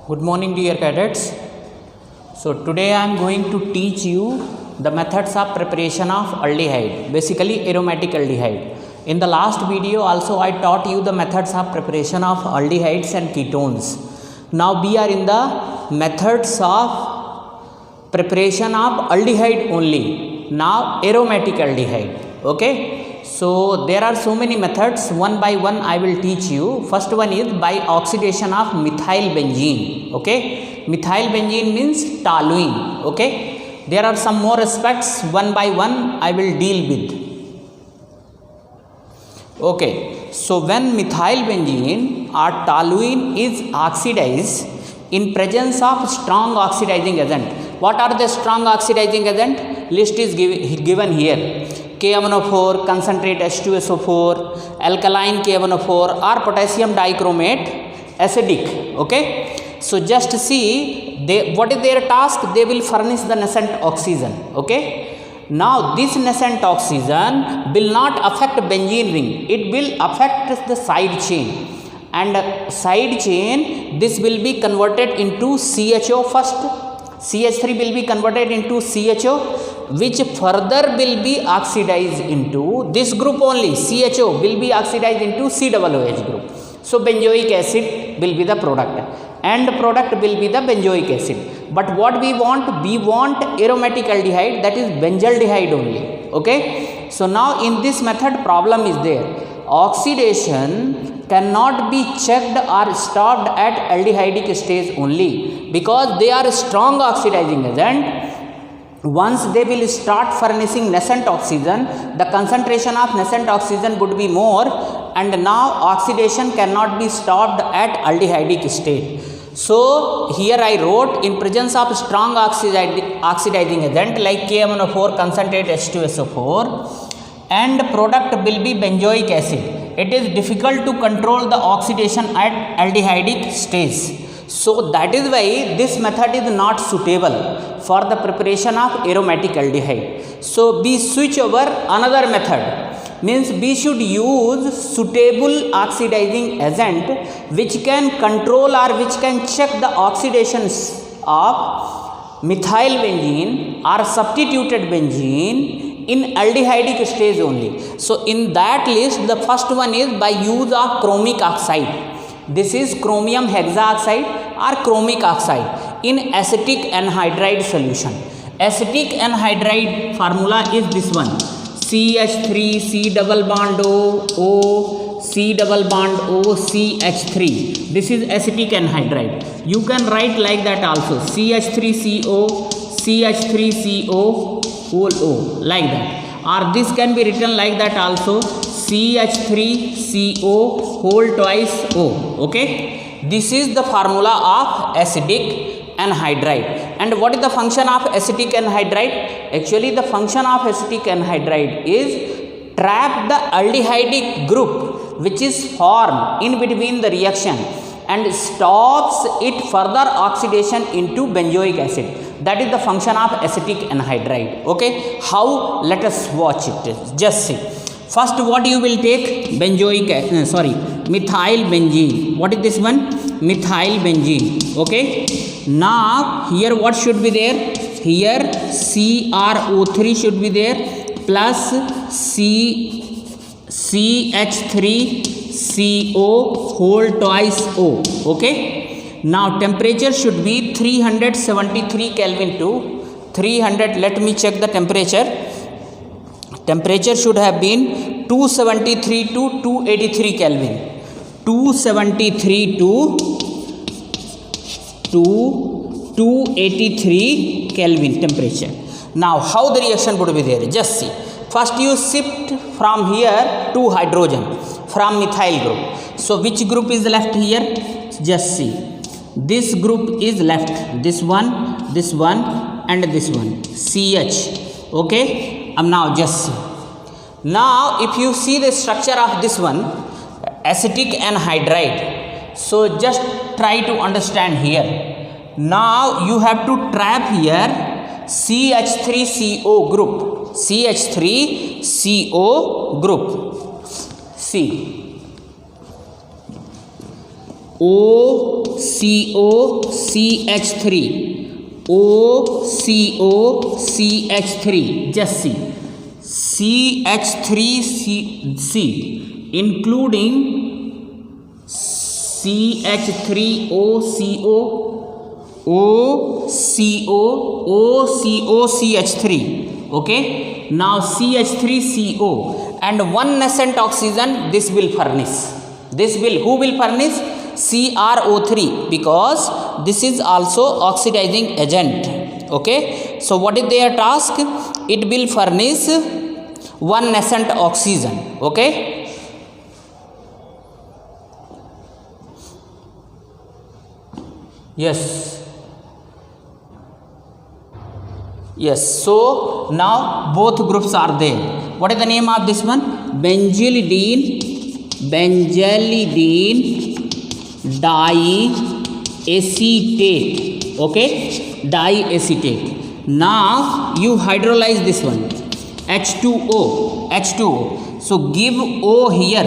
Good morning, dear cadets. So today I am going to teach you the methods of preparation of aldehyde, basically aromatic aldehyde. In the last video also I taught you the methods of preparation of aldehydes and ketones. Now we are in the methods of preparation of aldehyde only. Now aromatic aldehyde. Okay. So there are so many methods, one by one I will teach you. First one is by oxidation of methyl benzene. Okay, methyl benzene means toluene. Okay, there are some more aspects, one by one I will deal with. Okay, so when methyl benzene or toluene is oxidized in presence of strong oxidizing agent. What are the strong oxidizing agent? List is given here. KMnO4, concentrate H2SO4, alkaline KMnO4 or potassium dichromate, acidic. Okay, so just see what is their task. They will furnish the nascent oxygen. Okay, now this nascent oxygen will not affect benzene ring, it will affect the side chain, and side chain this will be converted into CHO first. CH3 will be converted into CHO, which further will be oxidized into this group only. CHO will be oxidized into COOH group. So benzoic acid will be the product, and product will be the benzoic acid. But what we want? We want aromatic aldehyde, that is benzaldehyde only. Okay. So now in this method problem is there. Oxidation cannot be checked or stopped at aldehydic stage only, because they are strong oxidizing agent. Once they will start furnishing nascent oxygen, the concentration of nascent oxygen would be more, and now oxidation cannot be stopped at aldehydic state. So here I wrote, in presence of strong oxidizing agent like KMnO4, concentrate H2SO4, and product will be benzoic acid, it is difficult to control the oxidation at aldehydic stage. So that is why this method is not suitable for the preparation of aromatic aldehyde. So we switch over another method, means we should use suitable oxidizing agent which can control or which can check the oxidations of methyl benzene or substituted benzene in aldehydic stage only. So in that list, the first one is by use of chromic oxide. This is chromium hexaoxide or chromic oxide in acetic anhydride solution. Acetic anhydride formula is this one: CH3, C double bond O, C double bond O, CH3. This is acetic anhydride. You can write like that also: CH3CO, CH3CO whole O, like that. Or this can be written like that also: CH3CO whole twice O. Okay, this is the formula of acidic anhydride. And what is the function of acetic anhydride? Actually, the function of acetic anhydride is trap the aldehydic group which is formed in between the reaction and stops it further oxidation into benzoic acid. That is the function of acetic anhydride. Okay, how? Let us watch it. Just see. First, what you will take? Methyl benzene. What is this one? Methyl benzene. Okay. Now here what should be there? Here CrO3 should be there plus CH3CO whole twice O. Okay. Now temperature should be 373 Kelvin to 300. Let me check the temperature. Temperature should have been 273 to 283 Kelvin. 273 to 283 Kelvin temperature. Now how the reaction would be there? Just see. First you shift from here to hydrogen from methyl group. So which group is left here? Just see. This group is left. This one, and this one. CH. Okay. Now just see. Now if you see the structure of this one, acetic anhydride. So just try to understand here. Now you have to trap here CH3CO group. CH3CO group. See. OCOCH3, OCOCH3, just see, CH3C, including CH3OCO, OCOCH3, okay. Now CH3CO and one nascent oxygen, this will furnish, who will furnish? CrO3, because this is also oxidizing agent, okay. So what is their task? It will furnish one nascent oxygen, okay. Yes, so now both groups are there. What is the name of this one? Benzylidene diacetate, okay, diacetate. Now you hydrolyze this one, H2O, so give O here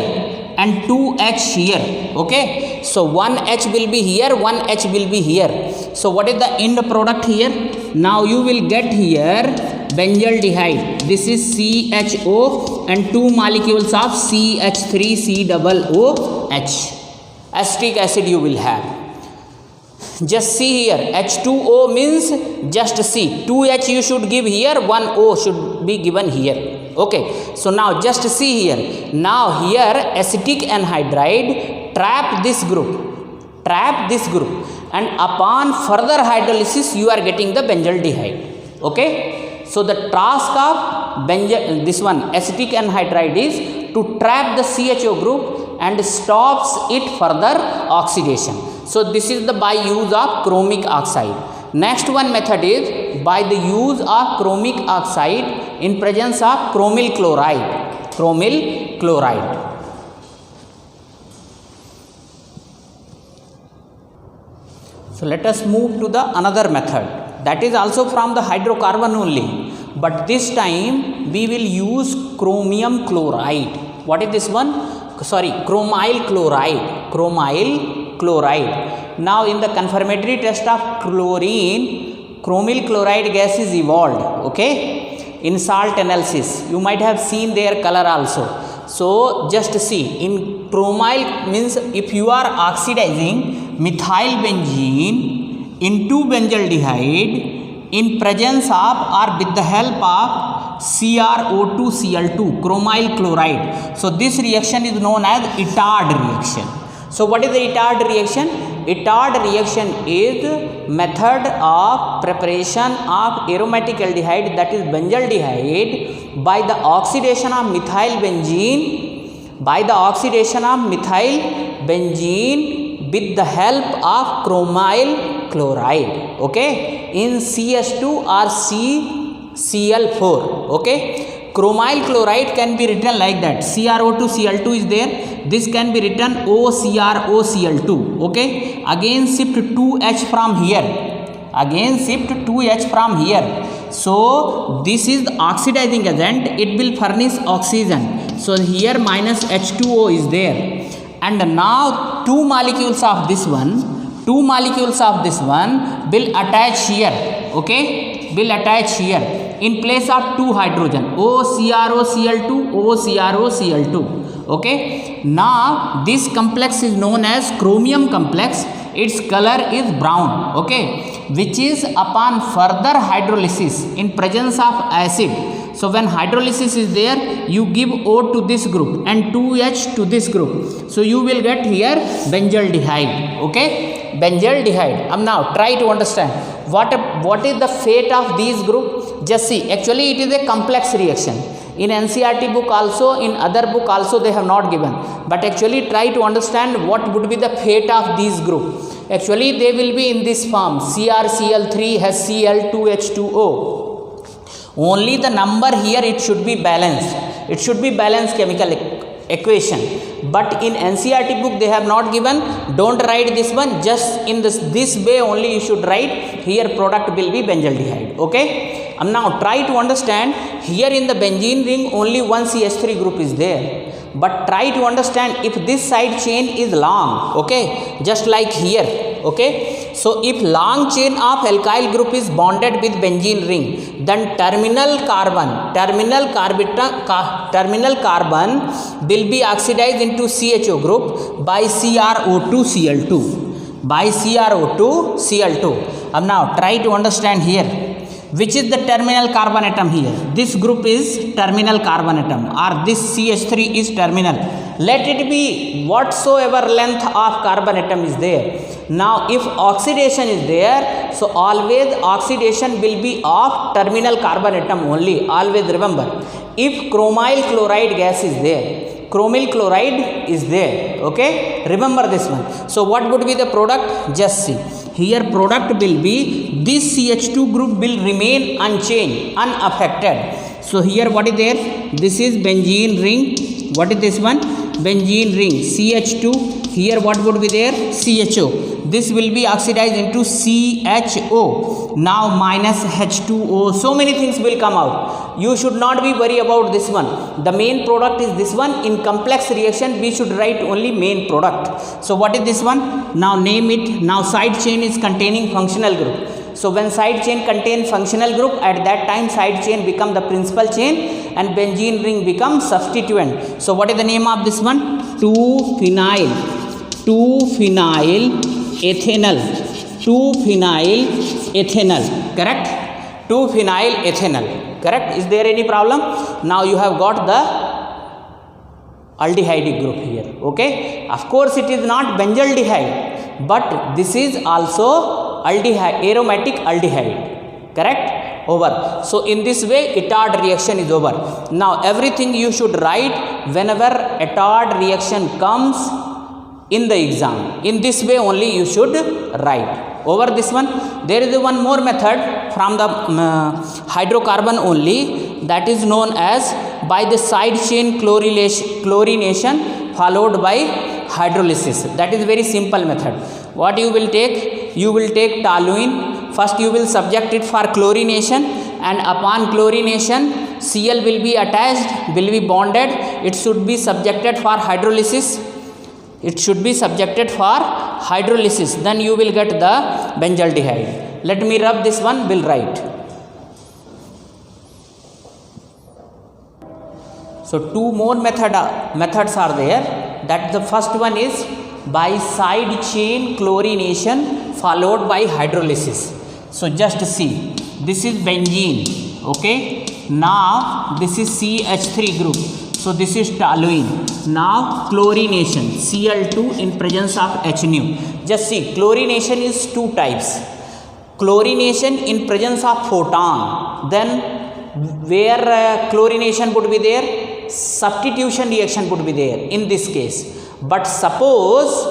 and 2H here, okay. So 1H will be here, 1H will be here. So what is the end product here? Now you will get here benzaldehyde. This is CHO and 2 molecules of CH3COOH. Acetic acid you will have. Just see here, H2O means just see, 2H you should give here, 1O should be given here, okay. So now just see here, now here acetic anhydride trap this group, and upon further hydrolysis you are getting the benzaldehyde, okay. So the task of this one acetic anhydride is to trap the CHO group and stops it further oxidation. So this is the by use of chromic oxide. Next one method is by the use of chromic oxide in presence of chromyl chloride. So let us move to the another method, that is also from the hydrocarbon only, but this time we will use chromium chloride. What is this one? Sorry, chromyl chloride. Now in the confirmatory test of chlorine, chromyl chloride gas is evolved, okay, in salt analysis. You might have seen their color also. So just see, in chromyl means if you are oxidizing methyl benzene into benzaldehyde in presence of or with the help of CrO2Cl2, chromyl chloride. So this reaction is known as Itard reaction. So what is the Itard reaction? Itard reaction is method of preparation of aromatic aldehyde, that is benzaldehyde, by the oxidation of methyl benzene with the help of chromyl chloride, okay, in CH2 or CCl4, okay. Chromyl chloride can be written like that, CrO2Cl2 is there, this can be written OCrOCl2, okay. Again shift 2H from here, so this is the oxidizing agent, it will furnish oxygen, so here minus H2O is there, and now two molecules of this one will attach here, okay, in place of 2 hydrogen, OCrOCl2, okay. Now this complex is known as chromium complex, its color is brown, okay, which is upon further hydrolysis in presence of acid. So when hydrolysis is there, you give O to this group and 2H to this group, so you will get here benzaldehyde, okay, benzaldehyde. Now try to understand what is the fate of these group. Just see, actually it is a complex reaction. In NCERT book also, in other book also they have not given, but actually try to understand what would be the fate of these group. Actually they will be in this form, CrCl3 has Cl2H2O. Only the number here, it should be balanced, chemical equation, but in NCERT book they have not given. Don't write this one, just in this way only you should write. Here product will be benzaldehyde, okay. Now try to understand, here in the benzene ring only one CH3 group is there, but try to understand if this side chain is long, okay, just like here, okay. So if long chain of alkyl group is bonded with benzene ring, then terminal carbon will be oxidized into CHO group by CrO2Cl2, अब now try to understand here, which is the terminal carbon atom here. This group is terminal carbon atom, or this CH3 is terminal. Let it be whatsoever length of carbon atom is there. Now if oxidation is there, so always oxidation will be of terminal carbon atom only. Always remember, if chromyl chloride gas is there, chromyl chloride is there, okay, remember this one. So what would be the product? Just see here, product will be this CH2 group will remain unchanged, unaffected. So here what is there? This is benzene ring. What is this one? Benzene ring, CH2. Here what would be there? CHO. This will be oxidized into CHO. Now minus H2O. So many things will come out. You should not be worried about this one. The main product is this one. In complex reaction, we should write only main product. So what is this one? Now name it. Now side chain is containing functional group. So when side chain contain functional group, at that time side chain become the principal chain and benzene ring becomes substituent. So what is the name of this one? 2-phenyl ethanol, correct? 2-phenyl ethanol, correct? Is there any problem? Now you have got the aldehyde group here, okay? Of course it is not benzaldehyde, but this is also aldehyde, aromatic aldehyde, correct? Over. So in this way Ettard reaction is over. Now everything you should write whenever Ettard reaction comes in the exam. In this way only you should write. Over this one, there is one more method from the hydrocarbon only, that is known as by the side chain chlorination followed by hydrolysis. That is very simple method. What you will take? You will take toluene. First you will subject it for chlorination, and upon chlorination Cl will be attached, will be bonded. It should be subjected for hydrolysis. Then you will get the benzaldehyde. Let me rub this one, will write. So two more methods are there. That the first one is by side chain chlorination followed by hydrolysis. So just see, this is benzene, okay. Now this is CH3 group. So this is toluene. Now chlorination, Cl2 in presence of H nu. Just see, chlorination is two types. Chlorination in presence of photon. Then where chlorination would be there, substitution reaction would be there in this case. But suppose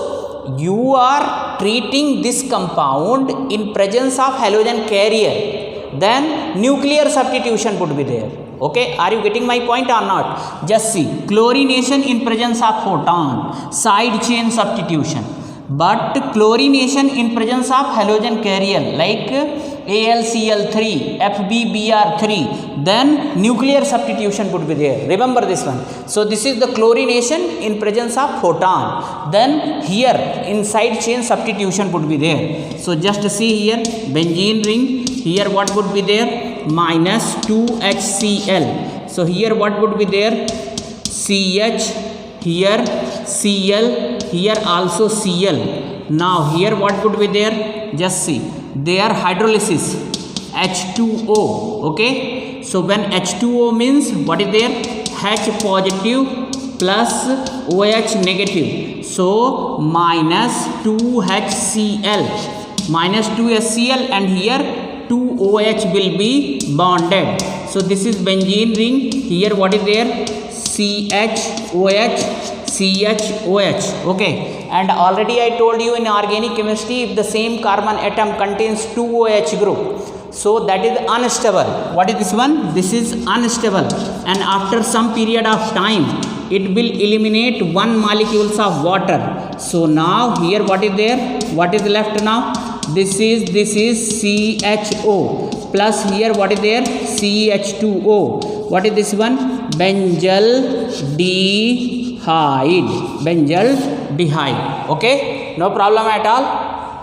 you are treating this compound in presence of halogen carrier, then nuclear substitution would be there. Okay, are you getting my point or not? Just see, chlorination in presence of photon, side chain substitution. But chlorination in presence of halogen carrier like AlCl3, FbBr3, then nuclear substitution would be there. Remember this one. So this is the chlorination in presence of photon. Then here in side chain substitution would be there. So just see here, benzene ring. Here what would be there? Minus 2HCl. So here what would be there? CH, here Cl, here also Cl. Now here what would be there? Just see, there hydrolysis, H2O, okay. So when H2O means what is there? H positive plus OH negative. So minus 2HCl, and here 2OH will be bonded. So this is benzene ring. Here what is there? CHOH, okay. And already I told you in organic chemistry, if the same carbon atom contains 2 OH group, so that is unstable. What is this one? This is unstable, and after some period of time it will eliminate 1 molecules of water. So now here what is there? What is left now? This is CHO plus here what is there? CH2O. What is this one? Benzaldehyde. benzaldehyde. Okay, no problem at all.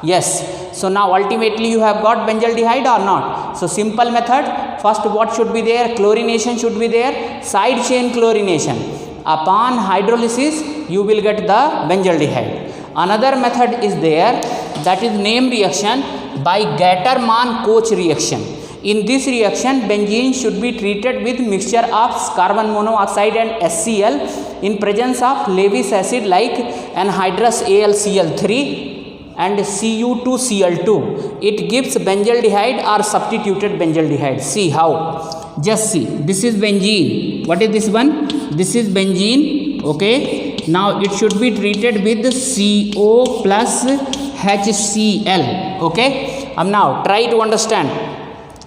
Yes. So now ultimately you have got benzaldehyde or not? So simple method. First, what should be there? Chlorination should be there. Side chain chlorination. Upon hydrolysis, you will get the benzaldehyde. Another method is there, that is name reaction by Gattermann-Koch reaction. In this reaction, benzene should be treated with mixture of carbon monoxide and HCl in presence of Lewis acid like anhydrous AlCl3 and Cu2Cl2. It gives benzaldehyde or substituted benzaldehyde. See how? Just see. This is benzene. What is this one? This is benzene. Okay. Now it should be treated with CO plus HCl. Okay. Now try to understand.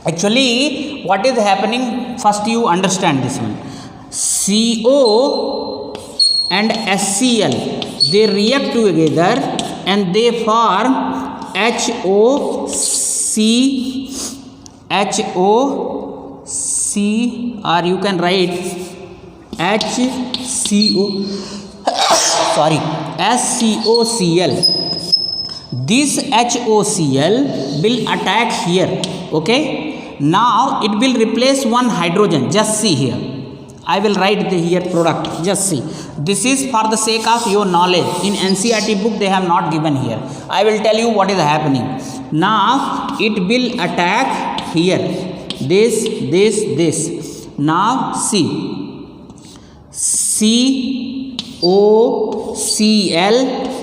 Actually, what is happening? First you understand this one. CO and HCl, they react together and they form HOC, or you can write SCOCl. This HOCl will attack here. Okay. Now it will replace one hydrogen. Just see here. I will write here product. Just see. This is for the sake of your knowledge. In NCERT book they have not given here. I will tell you what is happening. Now it will attack here. This. Now see. COCl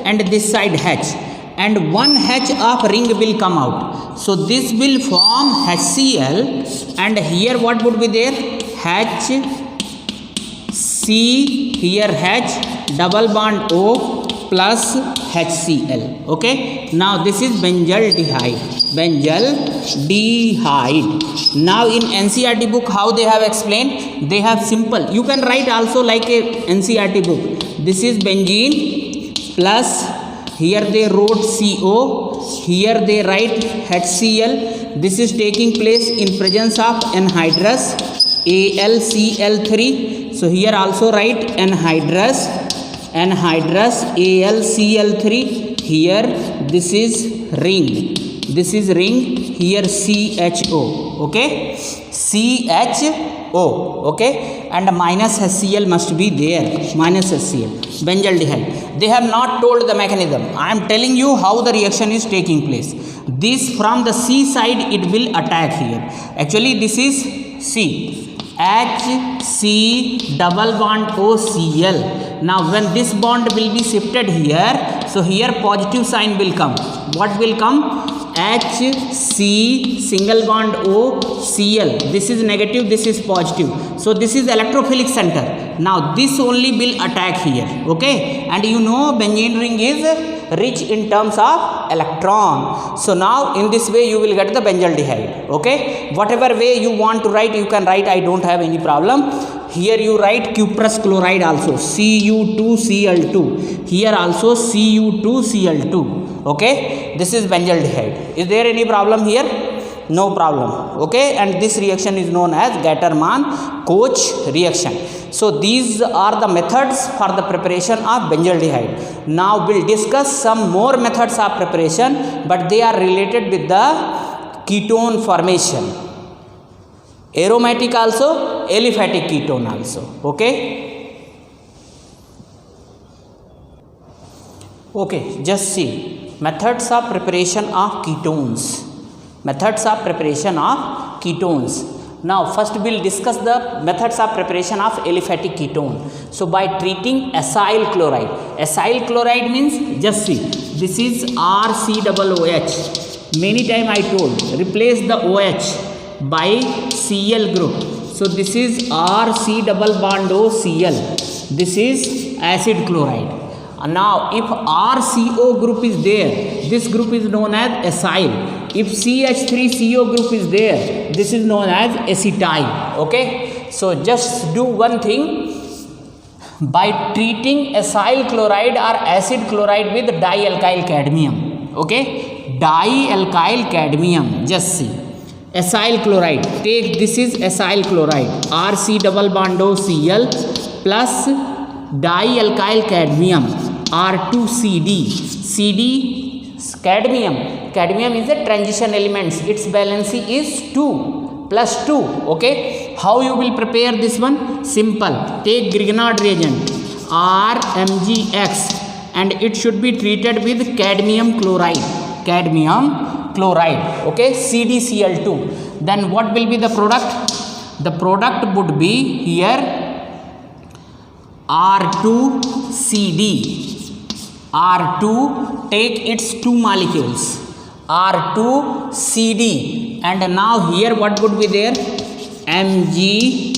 and this side H. And one H of ring will come out. So this will form HCl, and here what would be there? HC, here H, double bond O plus HCl. Okay. Now this is benzaldehyde. Now in NCERT book how they have explained? They have simple. You can write also like a NCERT book. This is benzene plus, here they wrote CO, here they write HCl. This is taking place in presence of anhydrous AlCl3. So here also write anhydrous AlCl3. Here this is ring. Here CHO. Okay, CHO. Okay, and minus HCl must be there. Minus HCl, benzaldehyde. They have not told the mechanism. I am telling you how the reaction is taking place. This from the C side it will attack here. Actually this is C. HC double bond OCl. Now when this bond will be shifted here, so here positive sign will come. What will come? HC single bond OCl. This is negative, this is positive. So this is electrophilic center. Now this only will attack here. Okay, and you know benzene ring is rich in terms of electron. So now in this way you will get the benzaldehyde. Okay, whatever way you want to write you can write. I don't have any problem. Here you write cuprous chloride also, Cu2Cl2. Here also Cu2Cl2. Okay, this is benzaldehyde. Is there any problem here? No problem. Okay, and this reaction is known as Gattermann-Koch reaction. So these are the methods for the preparation of benzaldehyde. Now we'll discuss some more methods of preparation, but they are related with the ketone formation. Aromatic also, aliphatic ketone also. Okay. Okay, just see. Methods of preparation of ketones. Now first we will discuss the methods of preparation of aliphatic ketone. So by treating acyl chloride. Acyl chloride means, just see, this is RCOOH. Many time I told, replace the OH by Cl group. So this is RC double bond OCl. This is acid chloride. Now if RCO group is there, this group is known as acyl. If CH3CO group is there, this is known as acetyl. Okay, so just do one thing. By treating acyl chloride or acid chloride with dialkyl cadmium. Okay, dialkyl cadmium, just see. Acyl chloride, take this is acyl chloride, RC double bond OCl plus dialkyl cadmium R2CD. CD cadmium is a transition elements. Its valency is 2 plus 2. Okay, how you will prepare this one? Simple. Take Grignard reagent RMgX and it should be treated with cadmium chloride. Okay, CdCl2. Then what will be the product? The product would be here R2CD. R2, take its 2 molecules, R2CD, and now here what would be there? MgXCl,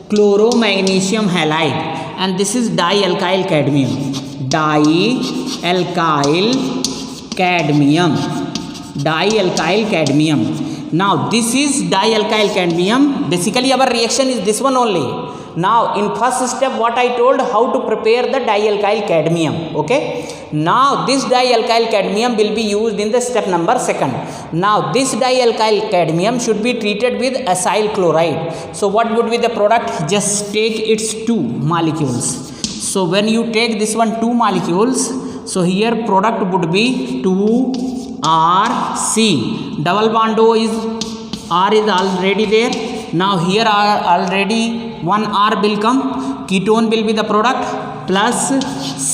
chloromagnesium halide, and this is dialkyl cadmium. Dialkyl cadmium. Now this is dialkyl cadmium. Basically our reaction is this one only. Now in first step what I told, how to prepare the dialkyl cadmium. Okay, now this dialkyl cadmium will be used in the step number 2nd. Now this dialkyl cadmium should be treated with acyl chloride. So what would be the product? Just take its 2 molecules. So when you take this one 2 molecules, so here product would be 2RC. Double bond O is R is already there. Now here are already 1 R will come. Ketone will be the product plus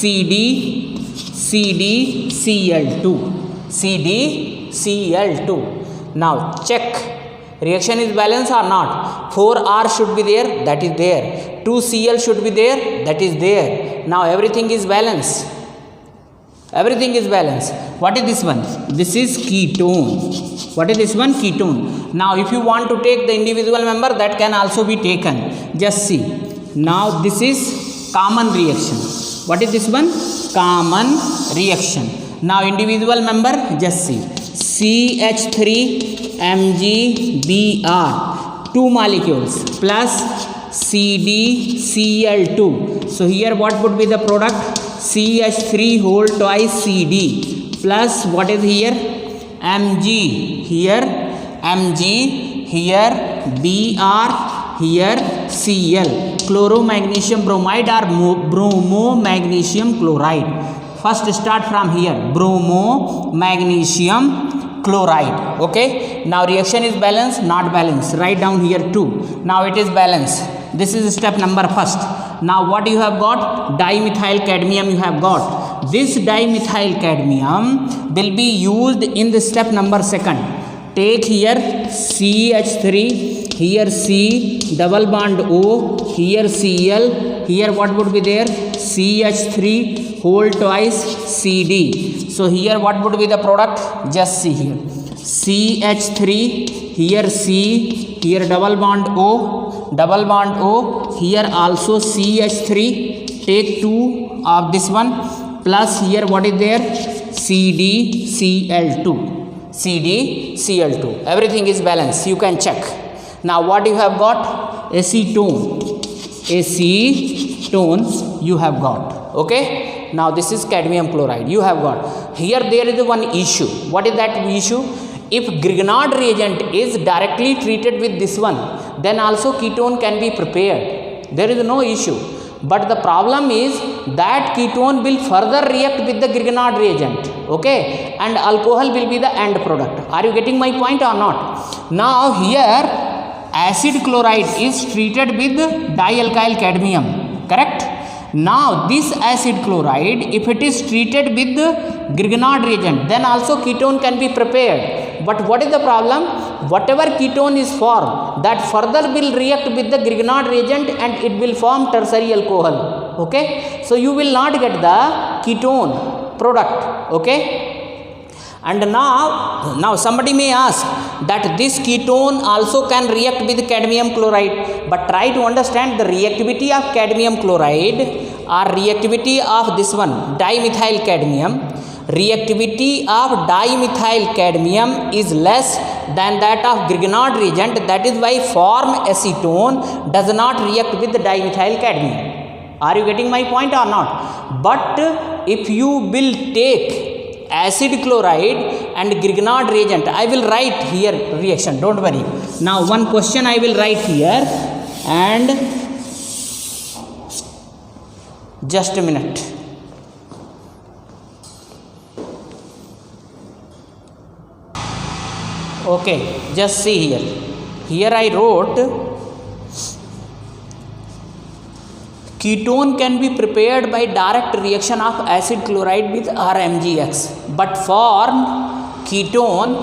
CdCl2. Now check. Reaction is balanced or not? 4R should be there, that is there. 2Cl should be there, that is there. Now everything is balanced. What is this one? This is ketone. What is this one? Ketone. Now if you want to take the individual member, that can also be taken. Just see. Now this is common reaction. What is this one? Common reaction. Now individual member, just see. CH3MgBr, 2 molecules plus CdCl2. So here what would be the product? CH3 whole twice CD plus what is here? Mg, here Mg, here Br, here Cl. Chloromagnesium bromide or bromomagnesium chloride. First start from here. Bromomagnesium chloride. Okay, now reaction is balanced, not balanced. Write down here 2. Now it is balanced. This is step number 1st. Now what you have got? Dimethyl cadmium you have got. This dimethyl cadmium will be used in the step number 2nd. Take here CH3, here C, double bond O, here Cl, here what would be there? CH3 whole twice CD. So here what would be the product? Just see here. CH3, here C, here double bond O, here also CH3, take 2 of this one, plus here what is there? CdCl2. Everything is balanced. You can check. Now what you have got? Acetone you have got. Okay. Now this is cadmium chloride you have got. Here there is one issue. What is that issue? If Grignard reagent is directly treated with this one, then also ketone can be prepared. There is no issue. But the problem is that ketone will further react with the Grignard reagent. Okay, and alcohol will be the end product. Are you getting my point or not? Now here acid chloride is treated with dialkyl cadmium. Correct? Now this acid chloride, if it is treated with the Grignard reagent, then also ketone can be prepared. But what is the problem? Whatever ketone is formed, that further will react with the Grignard reagent and it will form tertiary alcohol. Okay, so you will not get the ketone product. Okay, and now somebody may ask that this ketone also can react with cadmium chloride, but try to understand the reactivity of cadmium chloride or reactivity of this one dimethyl cadmium. Reactivity of dimethyl cadmium is less than that of Grignard reagent. That is why form acetone does not react with the dimethyl cadmium. Are you getting my point or not? But if you will take acid chloride and Grignard reagent, I will write here reaction, don't worry. Now one question I will write here, and just a minute. Okay, just see here. Here I wrote ketone can be prepared by direct reaction of acid chloride with RMgX, but formed ketone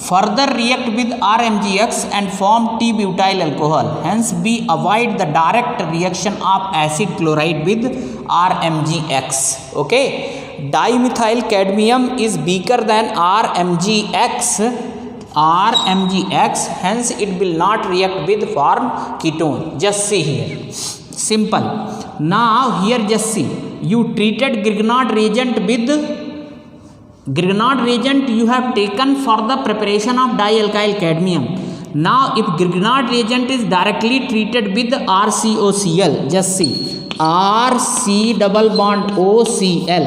further react with RMgX and form T-butyl alcohol. Hence, we avoid the direct reaction of acid chloride with RMgX. Okay, dimethyl cadmium is weaker than RMgX, hence it will not react with form ketone. Just see here, simple. Now here just see, you treated Grignard reagent with Grignard reagent you have taken for the preparation of dialkyl cadmium. Now if Grignard reagent is directly treated with RCOCl, just see, RC double bond OCl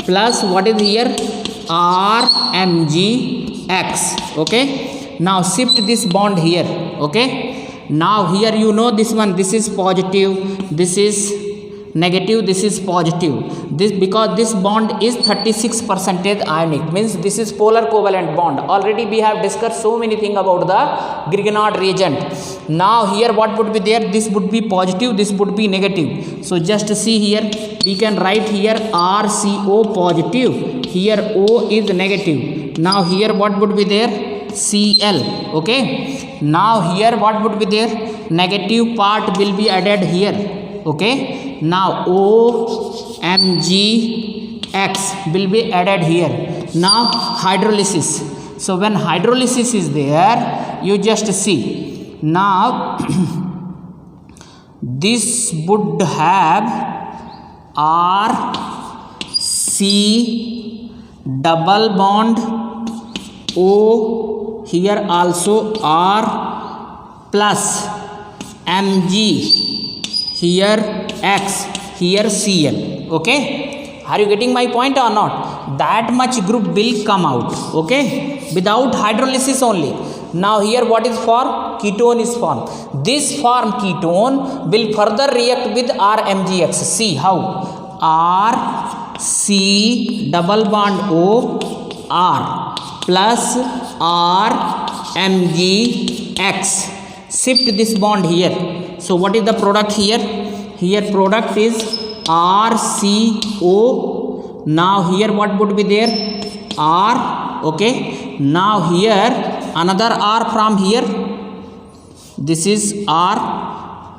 plus what is here, RMgX. Okay, now shift this bond here. Okay, now here you know this one, this is positive, this is negative, this is positive, this because this bond is 36% ionic, means this is polar covalent bond. Already we have discussed so many things about the Grignard reagent. Now here what would be there, this would be positive, this would be negative. So just see here, we can write here RCO positive, here O is negative. Now here what would be there, Cl. Okay, now here what would be there, negative part will be added here. Okay, now OMgX will be added here. Now hydrolysis. So when hydrolysis is there, you just see, now this would have RC double bond O, here also R plus Mg, here X, here Cl. Okay, are you getting my point or not? That much group will come out. Okay, without hydrolysis only. Now here what is formed, ketone is formed. This form ketone will further react with RMgX. See how, RC double bond O R plus RMgX. Shift this bond here. So what is the product here? Here product is RCO. Now here what would be there, R. Okay, now here another R from here, this is R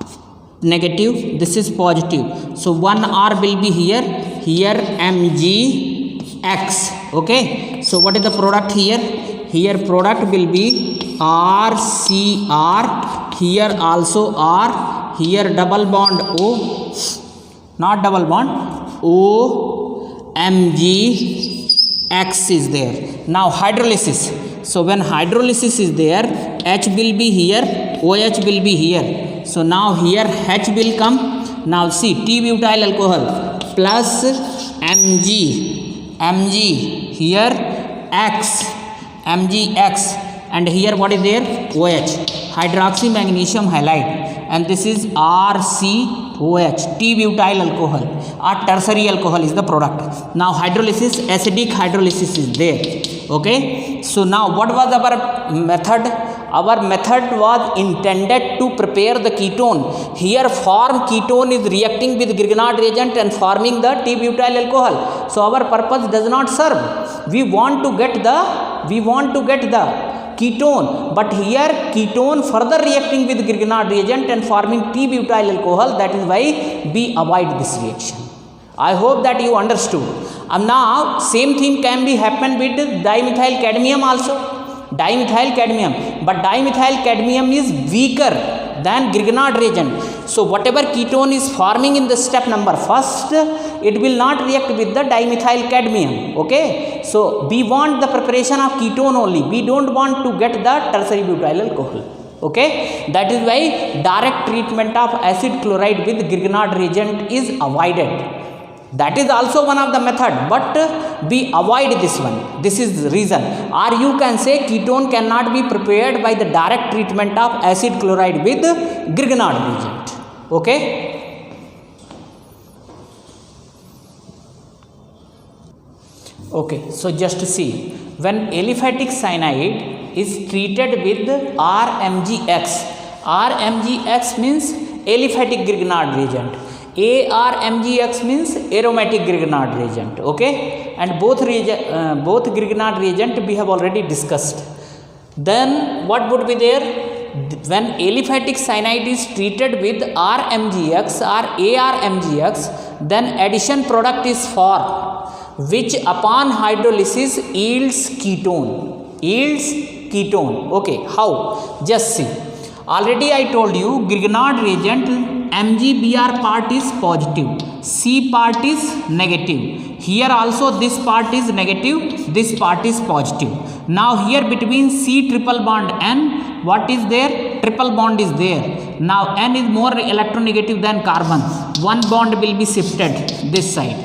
negative, this is positive. So one R will be here, here Mgx. Okay, so what is the product here? Here product will be RCR, here also R, here double bond O, not double bond, OMgX is there. Now hydrolysis. So when hydrolysis is there, H will be here, OH will be here. So now here H will come. Now see, T-butyl alcohol plus Mg, here X, Mgx, and here what is there, OH, hydroxy magnesium halide, and this is RCOH, T-butyl alcohol or tertiary alcohol is the product. Now hydrolysis, acidic hydrolysis is there. Okay, so now what was our method? Our method was intended to prepare the ketone. Here form ketone is reacting with Grignard reagent and forming the T-butyl alcohol. So our purpose does not serve. We want to get the ketone, but here ketone further reacting with Grignard reagent and forming T-butyl alcohol. That is why we avoid this reaction. I hope that you understood. Now same thing can be happen with dimethyl cadmium also. Dimethyl cadmium, but dimethyl cadmium is weaker than Grignard reagent. So whatever ketone is forming in the step number first, it will not react with the dimethyl cadmium. Okay, so we want the preparation of ketone only. We don't want to get the tertiary butyl alcohol. Okay, that is why direct treatment of acid chloride with Grignard reagent is avoided. That is also one of the method, but we avoid this one. This is the reason. Or you can say ketone cannot be prepared by the direct treatment of acid chloride with Grignard reagent. Okay. Okay, so just see, when aliphatic cyanide is treated with RMGX, RMGX means aliphatic Grignard reagent, ARMGX means aromatic Grignard reagent. Okay, and both Grignard reagent we have already discussed. Then what would be there? When aliphatic cyanide is treated with RMGX or ARMGX, then addition product is formed, which upon hydrolysis yields ketone. Okay, how? Just see. Already I told you Grignard reagent MgBr part is positive, C part is negative. Here also this part is negative, this part is positive. Now here between C triple bond N, what is there? Triple bond is there. Now N is more electronegative than carbon. One bond will be shifted this side.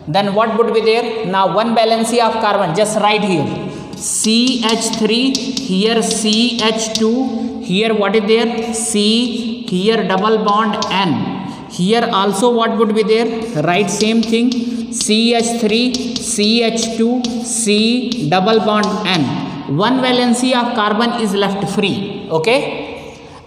Then what would be there? Now one valency of carbon, just write here. CH3, here CH2, here what is there? C, here double bond N. Here also what would be there? Write same thing. CH3, CH2, C, double bond N. One valency of carbon is left free. Okay?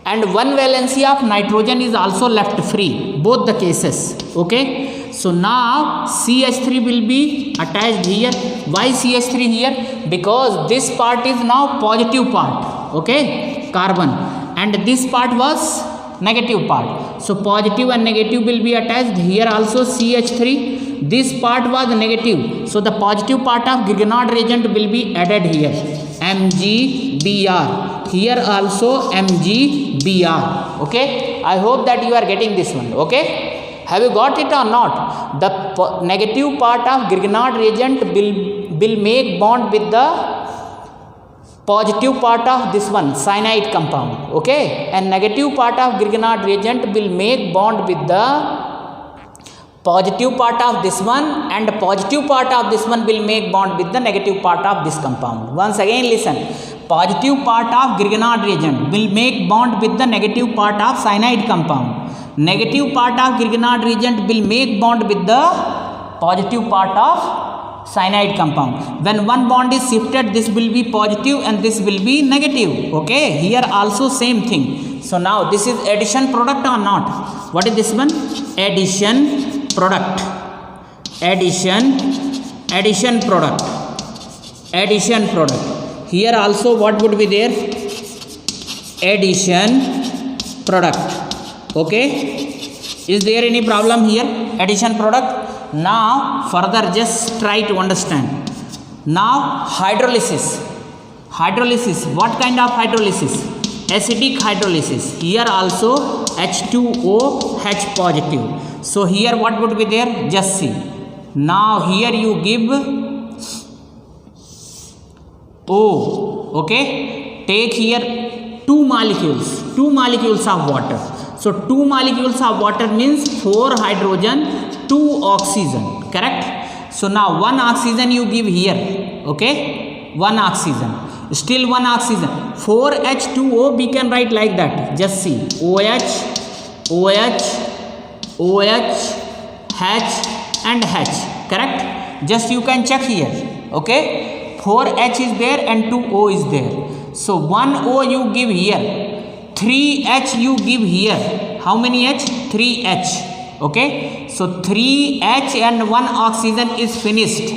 And one valency of nitrogen is also left free. Both the cases. Okay? So now CH3 will be attached here. Why CH3 here? Because this part is now positive part. Okay? Carbon. And this part was negative part. So positive and negative will be attached. Here also CH3. This part was negative. So the positive part of Grignard reagent will be added here. MgBr. Here also MgBr. Okay? I hope that you are getting this one. Okay? Have you got it or not? The negative part of Grignard reagent will make bond with the positive part of this one, cyanide compound. Okay? And negative part of Grignard reagent will make bond with the positive part of this one, and positive part of this one will make bond with the negative part of this compound. Once again listen. Positive part of Grignard reagent will make bond with the negative part of cyanide compound. Negative part of Grignard reagent will make bond with the positive part of cyanide compound. When one bond is shifted, this will be positive and this will be negative. Okay, here also same thing. So now this is addition product or not? What is this one? Addition product. Addition product. Here also what would be there? Addition product. Okay, is there any problem here? Addition product. Now further just try to understand. Now hydrolysis. What kind of hydrolysis? Acidic hydrolysis. Here also H2O H positive. So here what would be there? Just see. Now here you give O. Okay, take here two molecules of water. So 2 molecules of water means 4 hydrogen, 2 oxygen, correct? So now 1 oxygen you give here, okay? 1 oxygen, still 1 oxygen. 4H2O we can write like that. Just see, OH, H and H, correct? Just you can check here, okay? 4H is there and 2O is there. So 1O you give here. 3H you give here. How many H? 3H. Okay. So 3H and 1 oxygen is finished.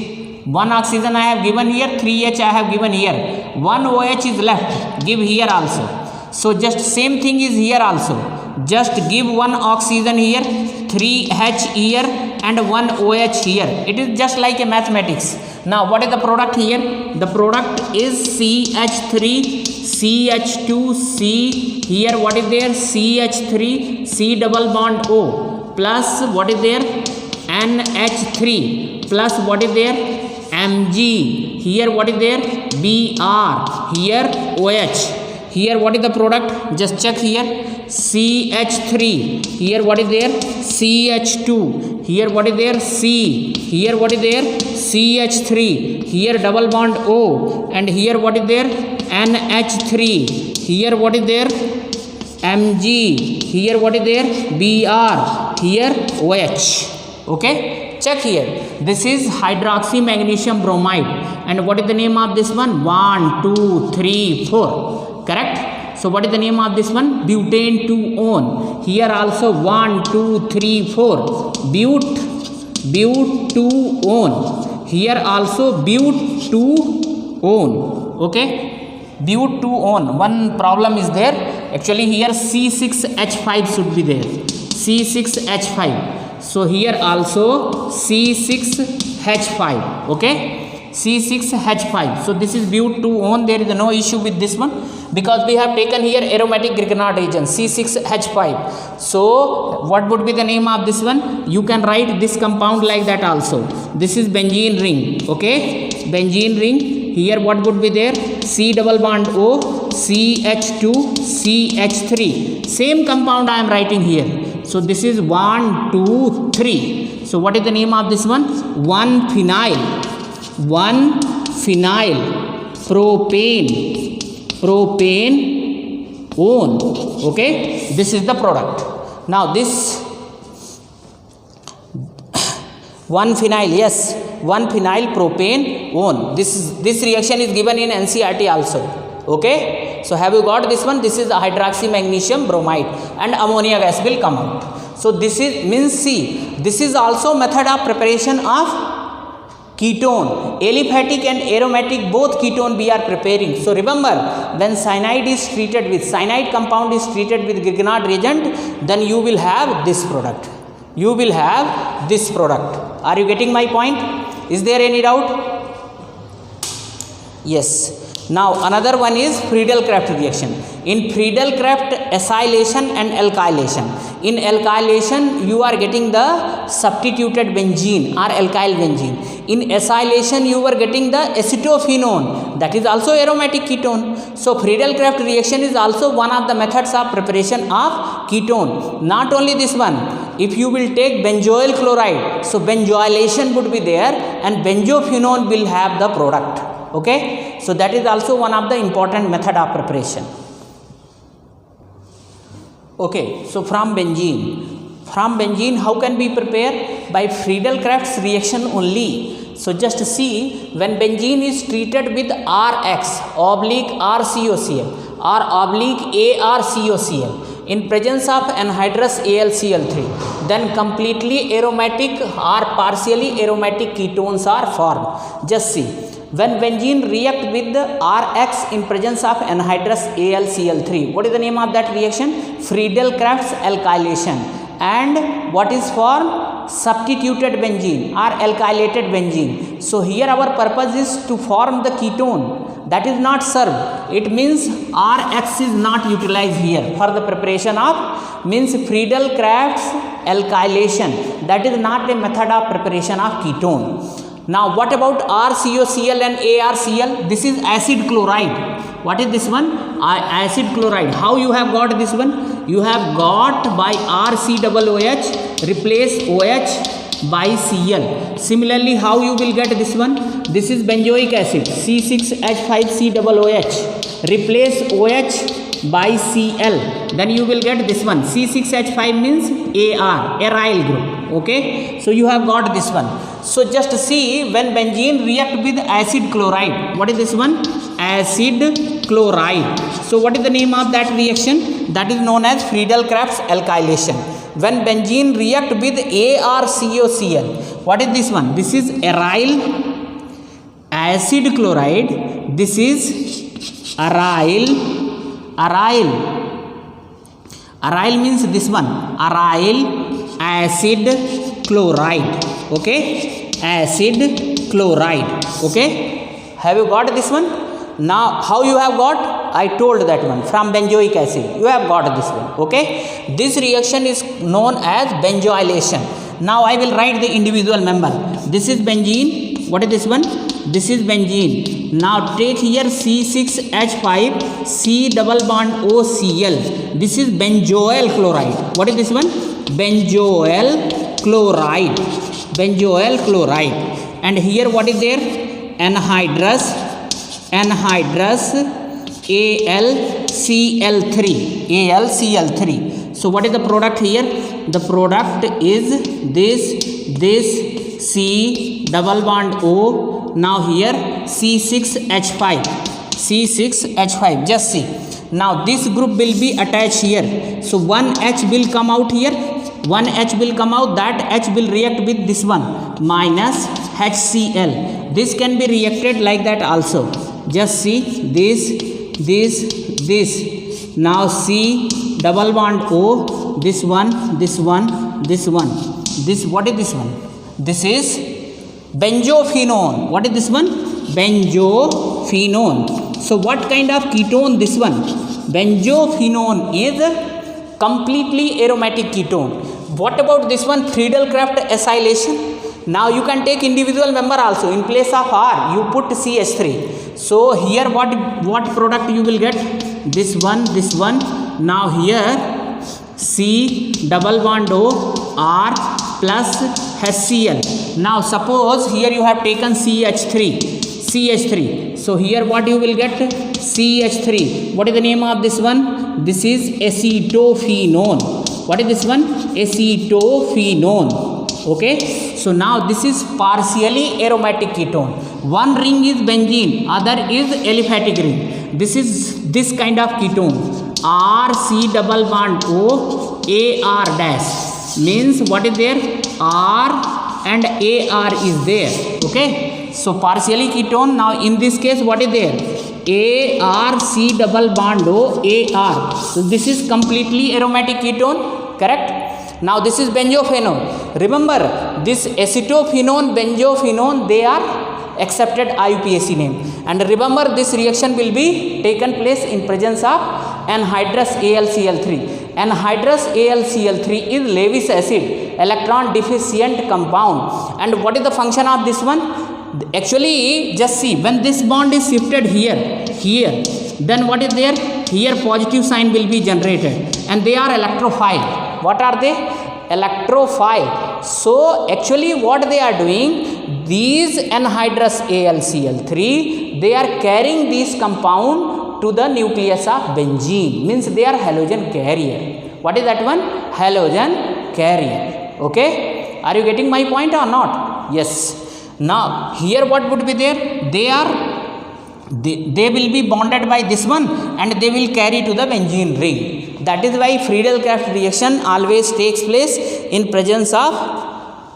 1 oxygen I have given here. 3H I have given here. 1 OH is left. Give here also. So just same thing is here also. Just give 1 oxygen here. 3H here and 1 OH here. It is just like a mathematics. Now what is the product here? The product is CH3, CH2, C. Here what is there? CH3, C double bond O, plus what is there? NH3, plus what is there? Mg. Here what is there? Br. Here OH. Here what is the product? Just check here. CH3. Here what is there? CH2. Here what is there? C. Here what is there? CH3. Here double bond O. And here what is there? NH3. Here what is there? Mg. Here what is there? Br. Here OH. Okay. check here. This is hydroxy magnesium bromide, and what is the name of this one? 1 2 3 4, correct? So what is the name of this one? Butane 2-one. Here also 1 2 3 4, but 2-one. Here also but 2-one, okay? But 2-one. One problem is there. Actually here C6H5 should be there. C6H5. So here also C6H5, okay? C6H5. So this is but 2-one. There is no issue with this one, because we have taken here aromatic Grignard agent C6H5. So what would be the name of this one? You can write this compound like that also. This is benzene ring, okay? Benzene ring. Here what would be there? C double bond O, CH2, CH3. Same compound I am writing here. So this is 1 2 3. So what is the name of this one? 1-phenyl propane-one, okay? This is the product. Now this 1-phenyl, yes, 1-phenyl propane-one. This reaction is given in NCERT also, okay? So have you got this one? This is a hydroxy magnesium bromide, and ammonia gas will come out. So this is means C. This is also method of preparation of ketone. Aliphatic and aromatic both ketone we are preparing. So remember, when cyanide is treated with cyanide compound is treated with Grignard reagent, then you will have this product. You will have this product. Are you getting my point? Is there any doubt? Yes. Now another one is Friedel-Crafts reaction. In Friedel-Crafts, acylation and alkylation. In alkylation, you are getting the substituted benzene or alkyl benzene. In acylation, you are getting the acetophenone. That is also aromatic ketone. So Friedel-Crafts reaction is also one of the methods of preparation of ketone. Not only this one. If you will take benzoyl chloride, so benzoylation would be there, and benzophenone will have the product. Okay, so that is also one of the important method of preparation. Okay, so from benzene how can we prepare? By Friedel-Crafts reaction only. So just see, when benzene is treated with RX oblique RCOCl or oblique ARCOCl in presence of anhydrous AlCl3, then completely aromatic or partially aromatic ketones are formed. Just see, when benzene react with RX in presence of anhydrous AlCl3, what is the name of that reaction? Friedel-Crafts alkylation. And what is formed? Substituted benzene or alkylated benzene. So here our purpose is to form the ketone. That is not served. It means RX is not utilized here for the preparation of, means Friedel-Crafts alkylation. That is not a method of preparation of ketone. Now what about RCOCl and ARCl? This is acid chloride. What is this one? Acid chloride. How you have got this one? You have got by RCOOH replace OH by Cl. Similarly, how you will get this one? This is benzoic acid C6H5COOH replace OH by Cl. Then you will get this one. C6H5 means AR, aryl group. Okay, so you have got this one. So just see, when benzene react with acid chloride, what is this one? Acid chloride. So what is the name of that reaction? That is known as Friedel-Crafts alkylation. When benzene react with ARCOCl, what is this one? This is aryl acid chloride. This is aryl. Aryl means this one, aryl acid chloride. Okay, acid chloride. Okay, have you got this one? Now how you have got? I told that one, from benzoic acid you have got this one. Okay, this reaction is known as benzoylation. Now I will write the individual member. This is benzene. What is this one? This is benzene. Now take here C6H5 C double bond OCl. This is benzoyl chloride. What is this one? Benzoyl chloride. Benzoyl chloride. And here what is there? Anhydrous AlCl3. So what is the product here? The product is this C double bond O. Now here C6H5. C6H5. Just see. Now this group will be attached here. So one H will come out here. One H will come out. That H will react with this one minus HCl. This can be reacted like that also. Just see this. Now C double bond O. This one. This what is this one? This is benzophenone. What is this one? Benzophenone. So what kind of ketone this one? Benzophenone is completely aromatic ketone. What about this one? Friedel-Crafts acylation. Now you can take individual member also. In place of R, you put CH3. So here what product you will get? This one. Now here C double bond O R plus HCl. Now suppose here you have taken CH3. So here what you will get? CH3. What is the name of this one? This is acetophenone. What is this one? Acetophenone. Okay. So now this is partially aromatic ketone. One ring is benzene, other is aliphatic ring. This is this kind of ketone. RC double bond O AR dash means what is there? R and AR is there. Okay. So partially ketone. Now in this case what is there? ARC double bond O AR. So this is completely aromatic ketone. Correct. Now this is benzophenone. Remember this acetophenone, benzophenone, they are accepted IUPAC name. And remember this reaction will be taken place in presence of anhydrous AlCl3. Anhydrous AlCl3 is Lewis acid, electron deficient compound. And what is the function of this one? Actually, just see, when this bond is shifted here, then what is there? Here positive sign will be generated and they are electrophile. What are they? Electrophile. So actually what they are doing, these anhydrous AlCl3, they are carrying this compound to the nucleus of benzene. Means they are halogen carrier. What is that one? Halogen carrier. Okay. Are you getting my point or not? Yes. Now here what would be there? They will be bonded by this one and they will carry to the benzene ring. That is why Friedel-Crafts reaction always takes place in presence of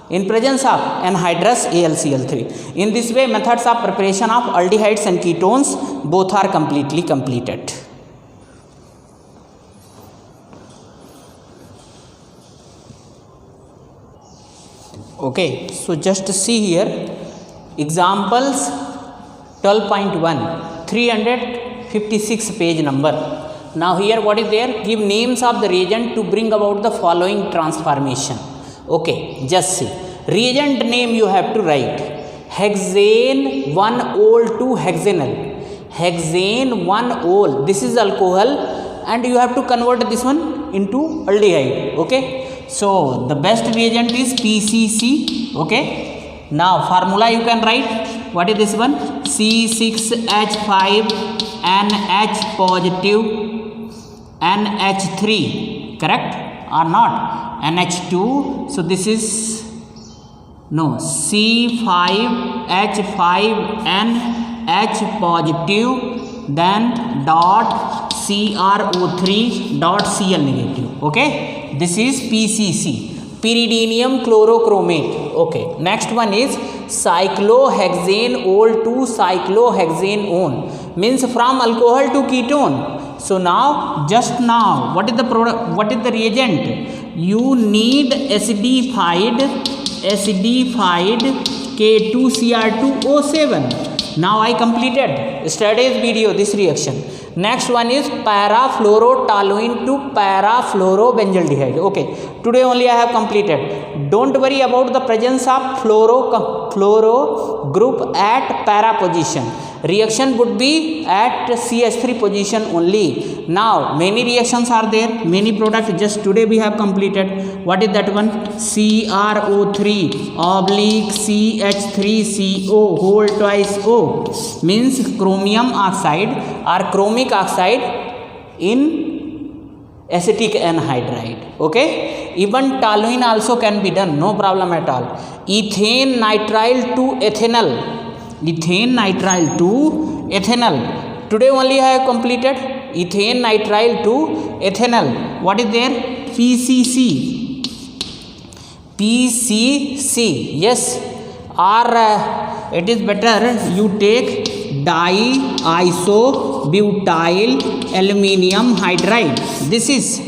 anhydrous AlCl3. In this way, methods of preparation of aldehydes and ketones both are completely completed. Okay, so just see here examples 12.1 356 page number. Now here what is there? Give names of the reagent to bring about the following transformation. Okay, just see. Reagent name you have to write. Hexane 1-ol to hexanal. Hexane 1-ol. This is alcohol and you have to convert this one into aldehyde. Okay. So the best reagent is PCC. Okay. Now formula you can write. What is this one? C6H5NH positive NH3. Correct or not? NH2. So this is no C5H5NH positive then dot CrO3 dot Cl negative. Okay. This is PCC. Pyridinium chlorochromate. Okay. Next one is cyclohexane ol to cyclohexane means from alcohol to ketone. So now just now what is the product? What is the reagent? You need acidified K2Cr2O7. Now I completed yesterday's video this reaction. Next one is parafluorotoluene to parafluorobenzaldehyde. Okay, today only I have completed. Don't worry about the presence of fluoro group at para position. Reaction would be at CH3 position only. Now many reactions are there, many products. Just today we have completed. What is that one? CrO3 oblique CH3CO whole twice O means chromium oxide or chromic oxide in acetic anhydride. Okay. even toluene also can be done, no problem at all. Ethane nitrile to ethanol, ethane nitrile to ethanol, today only I have completed ethane nitrile to ethanol. What is there? PCC, PCC, yes, or it is better you take diisobutyl aluminium hydride. This is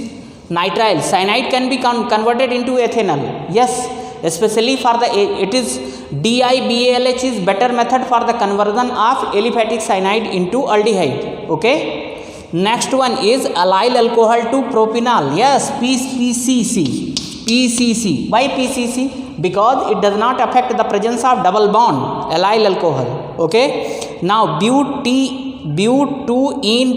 nitrile. Cyanide can be converted into ethanol, yes, especially for the, it is DIBALH is better method for the conversion of aliphatic cyanide into aldehyde. Okay, next one is allyl alcohol to propanol, yes, PCC, PCC. Why PCC? Because it does not affect the presence of double bond, allyl alcohol. Okay, now butene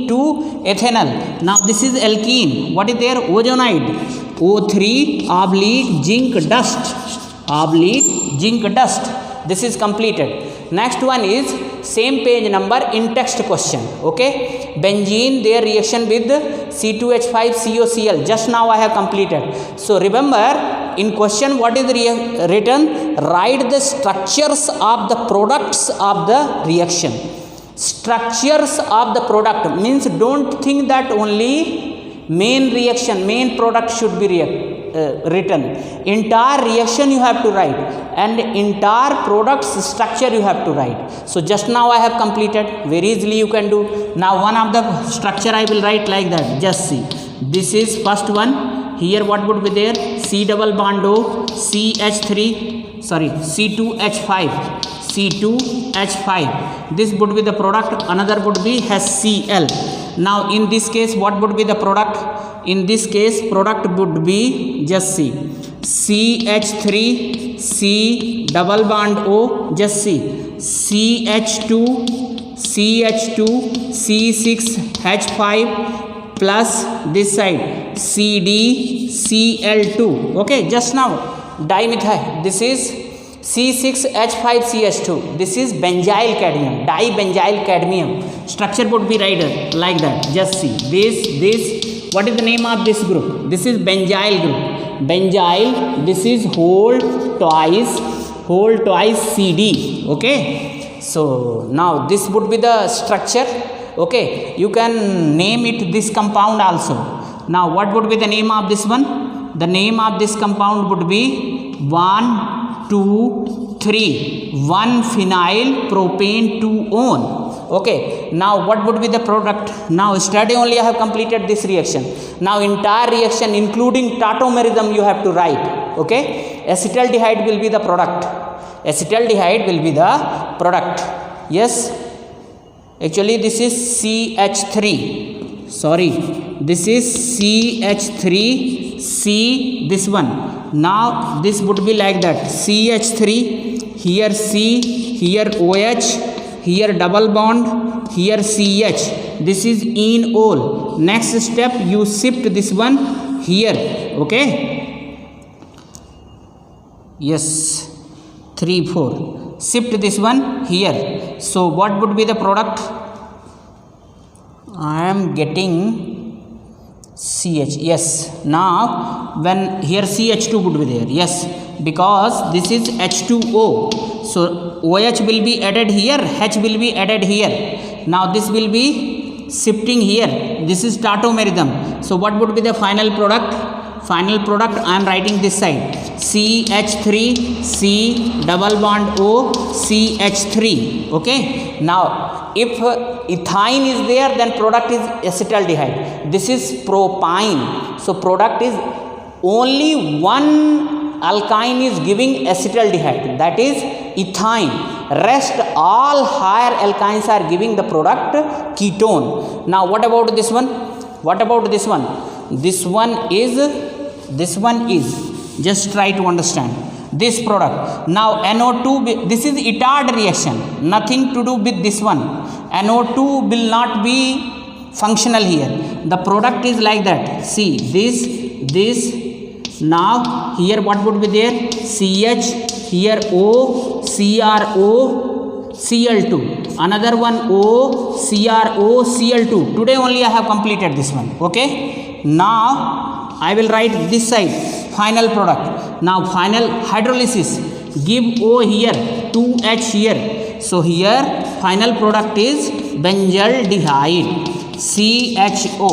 to ethanol. Now this is alkene. What is there? Ozonide, O3 oblique zinc dust, oblique zinc dust. This is completed. Next one is same page number in text question. Okay, benzene, their reaction with C2H5COCl, just now I have completed. So remember, in question what is written? Write the structures of the products of the reaction. Structures of the product means don't think that only main reaction, main product should be written. Entire reaction you have to write, and entire product's structure you have to write. So just now I have completed, very easily you can do. Now one of the structure I will write like that, just see. This is first one. Here what would be there? C double bond O, CH3, sorry, C2H5, C2H5. This would be the product, another would be HCl. Now in this case what would be the product? In this case product would be, just see, CH3, C double bond O, just see, CH2, CH2, C6H5 plus this side CdCl2. Okay, just now dimethyl, this is C6H5CH2, this is benzyl cadmium, dibenzyl cadmium. Structure would be right like that, just see, this, what is the name of this group? This is benzyl group, benzyl, this is whole twice CD. Okay, so now this would be the structure. Okay, you can name it this compound also. Now what would be the name of this one? The name of this compound would be 1, 2, 3, 1-phenyl propane 2-one. Okay, now what would be the product? Now study only I have completed this reaction. Now entire reaction including tautomerism you have to write. Okay, acetaldehyde will be the product, acetaldehyde will be the product. Yes, actually this is CH3, sorry, this is CH3C, this one. Now this would be like that, CH3, here C, here OH, here double bond, here CH, this is enol. Next step you shift this one here. Okay, yes, 3, 4, shift this one here. So what would be the product? I am getting CH, yes. Now when here CH2 would be there, yes, because this is H2O, so OH will be added here, H will be added here. Now this will be shifting here, this is tautomerism. So what would be the final product? Final product I am writing this side, CH3, C double bond O, CH3. Okay, now if ethyne is there, then product is acetaldehyde. This is propyne, so product is only one alkyne is giving acetaldehyde, that is ethyne. Rest all higher alkynes are giving the product ketone. Now what about this one? What about this one? This one is, just try to understand this product. Now NO2, this is Itard reaction, nothing to do with this one. NO2 will not be functional here. The product is like that. See this. Now here what would be there? CH, here O, CRO, Cl2, another one O, CRO, Cl2. Today only I have completed this one. Okay, now I will write this side final product. Now final hydrolysis, give O here, 2H here. So here final product is benzaldehyde, CHO.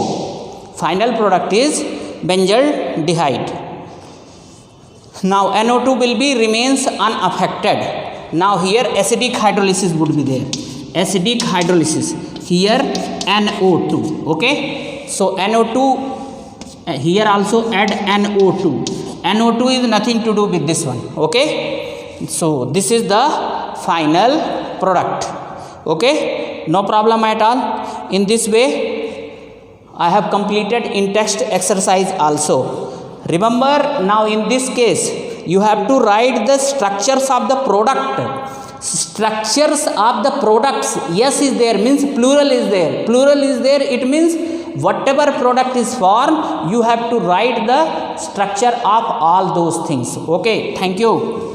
Final product is benzaldehyde. Now NO2 will be remains unaffected. Now here acidic hydrolysis would be there. Acidic hydrolysis. Here NO2. Okay. So NO2 here also add NO2. NO2 is nothing to do with this one. Okay. So this is the final product. Okay. No problem at all. In this way I have completed in text exercise also. Remember, now in this case you have to write the structures of the product. Structures of the products, yes is there means plural is there. Plural is there, it means whatever product is formed you have to write the structure of all those things. Okay, thank you.